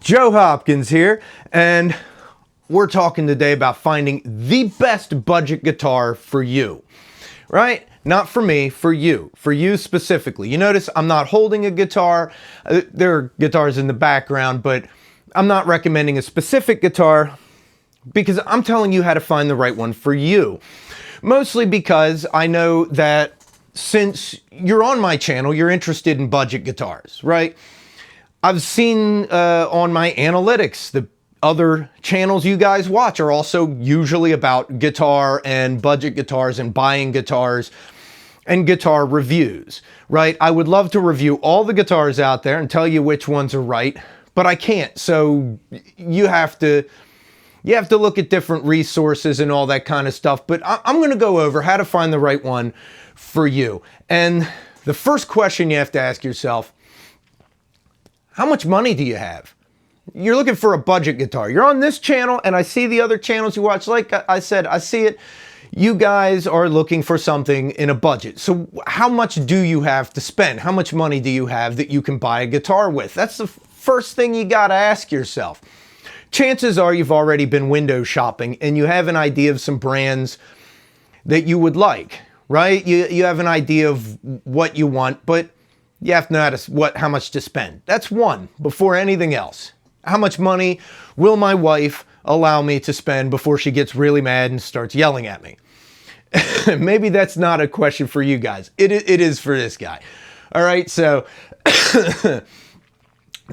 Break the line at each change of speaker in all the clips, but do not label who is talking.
Joe Hopkins here, and we're talking today about finding the best budget guitar for you, right? Not for me, for you specifically. You notice I'm not holding a guitar. There are guitars in the background, but I'm not recommending a specific guitar because I'm telling you how to find the right one for you. Mostly because I know that since you're on my channel, you're interested in budget guitars, right? I've seen on my analytics, the other channels you guys watch are also usually about guitar and budget guitars and buying guitars and guitar reviews, right? I would love to review all the guitars out there and tell you which ones are right, but I can't. So you have to look at different resources and all that kind of stuff. But I'm going to go over how to find the right one for you. And the first question you have to ask yourself, how much money do you have? You're looking for a budget guitar. You're on this channel, and I see the other channels you watch. Like I said, I see it. You guys are looking for something in a budget. So how much do you have to spend? How much money do you have that you can buy a guitar with? That's the first thing you got to ask yourself. Chances are you've already been window shopping, and you have an idea of some brands that you would like, right? You have an idea of what you want, but you have to know how much to spend. That's one, before anything else. How much money will my wife allow me to spend before she gets really mad and starts yelling at me? Maybe that's not a question for you guys. It is for this guy. All right, so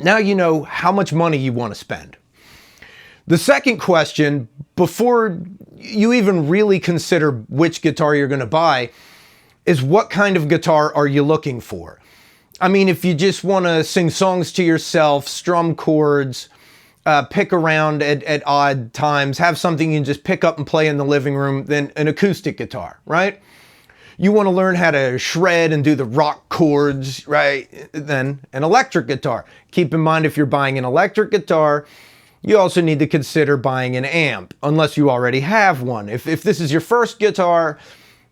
now you know how much money you want to spend. The second question, before you even really consider which guitar you're going to buy, is what kind of guitar are you looking for? I mean, if you just want to sing songs to yourself, strum chords, pick around at odd times, have something you can just pick up and play in the living room, then an acoustic guitar, right? You want to learn how to shred and do the rock chords, right? Then an electric guitar. Keep in mind, if you're buying an electric guitar, you also need to consider buying an amp, unless you already have one. If this is your first guitar,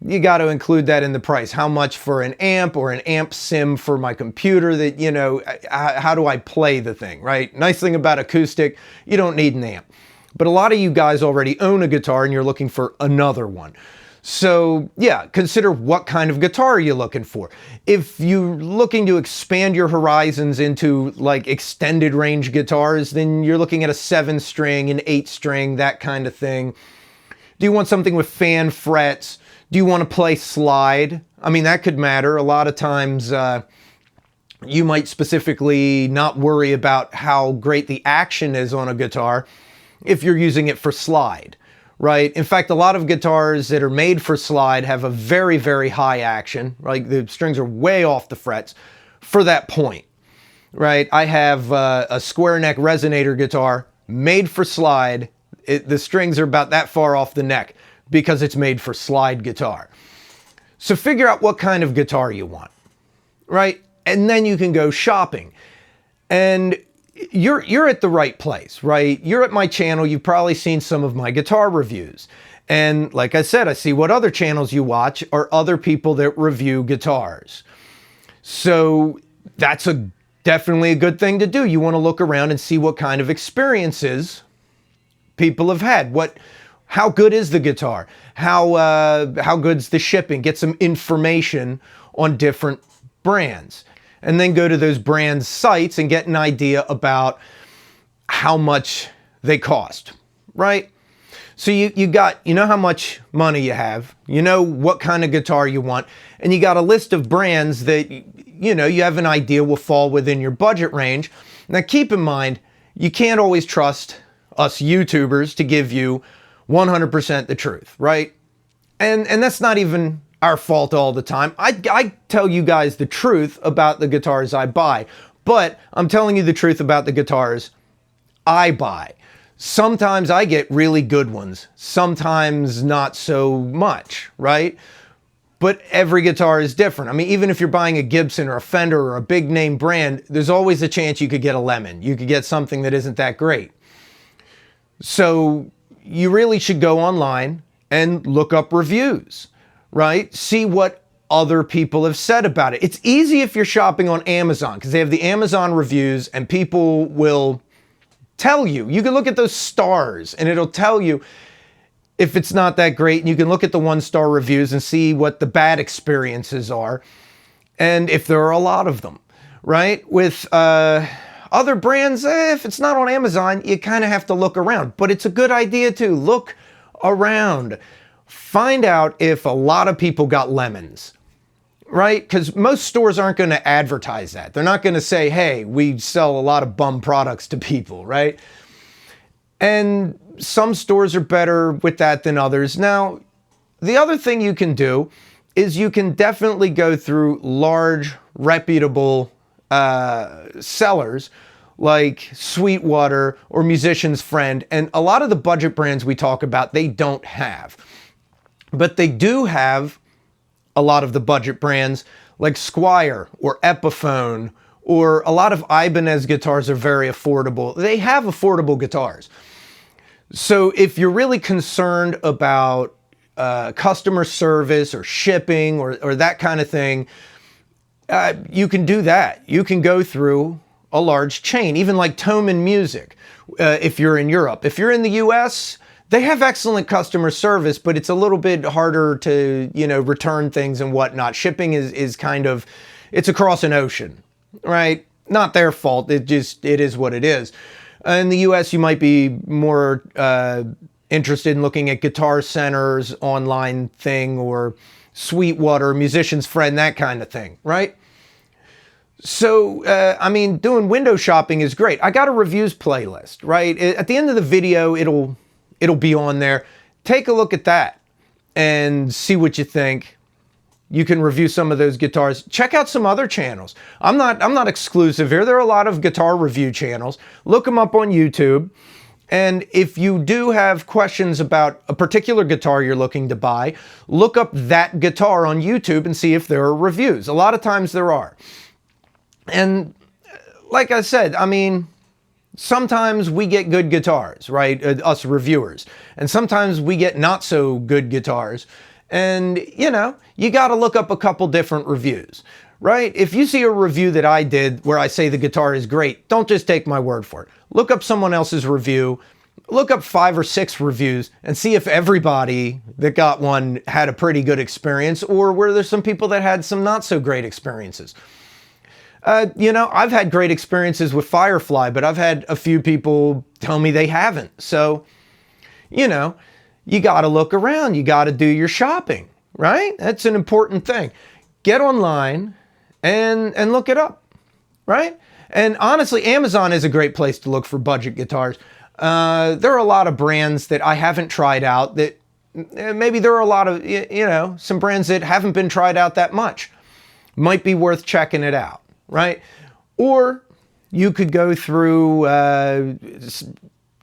you got to include that in the price. How much for an amp or an amp sim for my computer that, you know, how do I play the thing, right? Nice thing about acoustic, you don't need an amp. But a lot of you guys already own a guitar and you're looking for another one. So yeah, consider what kind of guitar are you looking for. If you're looking to expand your horizons into like extended range guitars, then you're looking at a 7-string, an 8-string, that kind of thing. Do you want something with fan frets? Do you want to play slide? I mean, that could matter. A lot of times you might specifically not worry about how great the action is on a guitar if you're using it for slide, right? In fact, a lot of guitars that are made for slide have a very, very high action. Like the strings are way off the frets for that point, right? I have a square neck resonator guitar made for slide. The strings are about that far off the neck because it's made for slide guitar. So figure out what kind of guitar you want, right? And then you can go shopping. And you're at the right place, right? You're at my channel. You've probably seen some of my guitar reviews. And like I said, I see what other channels you watch are other people that review guitars. So that's definitely a good thing to do. You want to look around and see what kind of experiences people have had. How good is the guitar? How good's the shipping? Get some information on different brands. And then go to those brands' sites and get an idea about how much they cost, right? So you know how much money you have, you know what kind of guitar you want, and you got a list of brands that you know you have an idea will fall within your budget range. Now keep in mind, you can't always trust us YouTubers to give you 100% the truth, right? And that's not even our fault all the time. I tell you guys the truth about the guitars I buy, but I'm telling you the truth about the guitars I buy. Sometimes I get really good ones, sometimes not so much, right? But every guitar is different. I mean, even if you're buying a Gibson or a Fender or a big name brand, there's always a chance you could get a lemon. You could get something that isn't that great. So you really should go online and look up reviews, right? See what other people have said about it. It's easy if you're shopping on Amazon because they have the Amazon reviews and people will tell you. You can look at those stars and it'll tell you if it's not that great, and you can look at the 1-star reviews and see what the bad experiences are and if there are a lot of them, right? With other brands, if it's not on Amazon, you kind of have to look around, but it's a good idea to look around. Find out if a lot of people got lemons, right? Because most stores aren't going to advertise that. They're not going to say, hey, we sell a lot of bum products to people, right? And some stores are better with that than others. Now, the other thing you can do is you can definitely go through large, reputable sellers like Sweetwater or Musician's Friend. And a lot of the budget brands we talk about, they don't have. But they do have a lot of the budget brands like Squier or Epiphone, or a lot of Ibanez guitars are very affordable. They have affordable guitars. So if you're really concerned about customer service or shipping or that kind of thing, you can do that. You can go through a large chain, even like Thomann Music, if you're in Europe. If you're in the US, they have excellent customer service, but it's a little bit harder to, return things and whatnot. Shipping is kind of, it's across an ocean, right? Not their fault. It is what it is. In the US, you might be more interested in looking at Guitar Center's online thing or Sweetwater, Musician's Friend, that kind of thing, right? So, doing window shopping is great. I got a reviews playlist, right? At the end of the video, it'll be on there. Take a look at that and see what you think. You can review some of those guitars. Check out some other channels. I'm not exclusive here. There are a lot of guitar review channels. Look them up on YouTube. And if you do have questions about a particular guitar you're looking to buy, look up that guitar on YouTube and see if there are reviews. A lot of times there are. And like I said, sometimes we get good guitars, right? Us reviewers. And sometimes we get not so good guitars. And, you got to look up a couple different reviews, right? If you see a review that I did where I say the guitar is great, don't just take my word for it. Look up someone else's review, look up 5 or 6 reviews and see if everybody that got one had a pretty good experience or were there some people that had some not so great experiences. I've had great experiences with Firefly, but I've had a few people tell me they haven't. So, you got to look around. You got to do your shopping, right? That's an important thing. Get online and look it up, right? And honestly, Amazon is a great place to look for budget guitars. There are a lot of brands that I haven't tried out that maybe there are a lot of, some brands that haven't been tried out that much. Might be worth checking it out, right? Or you could go through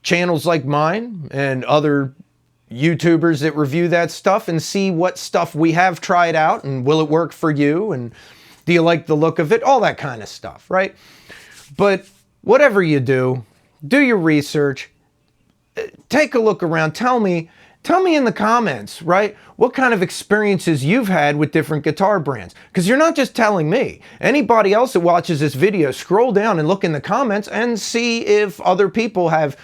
channels like mine and other YouTubers that review that stuff and see what stuff we have tried out and will it work for you and do you like the look of it? All that kind of stuff, right? But whatever you do your research, take a look around, tell me in the comments, right? What kind of experiences you've had with different guitar brands. Because you're not just telling me. Anybody else that watches this video, scroll down and look in the comments and see if other people have,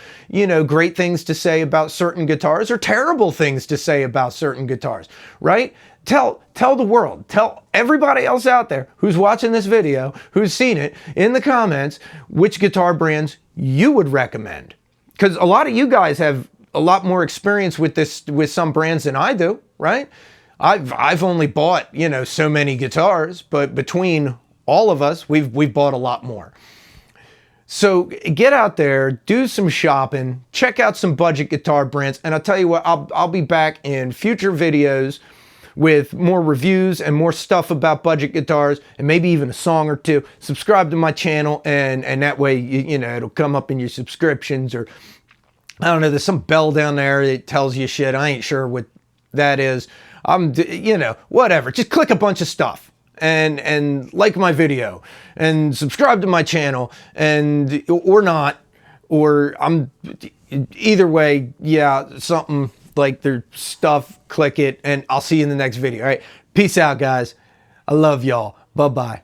great things to say about certain guitars or terrible things to say about certain guitars, right? Tell the world, tell everybody else out there who's watching this video, who's seen it, in the comments, which guitar brands you would recommend. Because a lot of you guys have a lot more experience with this, with some brands than I do, right? I've only bought, so many guitars, but between all of us, we've bought a lot more. So get out there, do some shopping, check out some budget guitar brands, and I'll tell you what, I'll be back in future videos with more reviews and more stuff about budget guitars and maybe even a song or two. Subscribe to my channel and that way, it'll come up in your subscriptions, or I don't know, there's some bell down there that tells you shit. I ain't sure what that is. Whatever. Just click a bunch of stuff and like my video and subscribe to my channel or not, or either way, yeah, something like their stuff, click it, and I'll see you in the next video. All right. Peace out, guys. I love y'all. Bye-bye.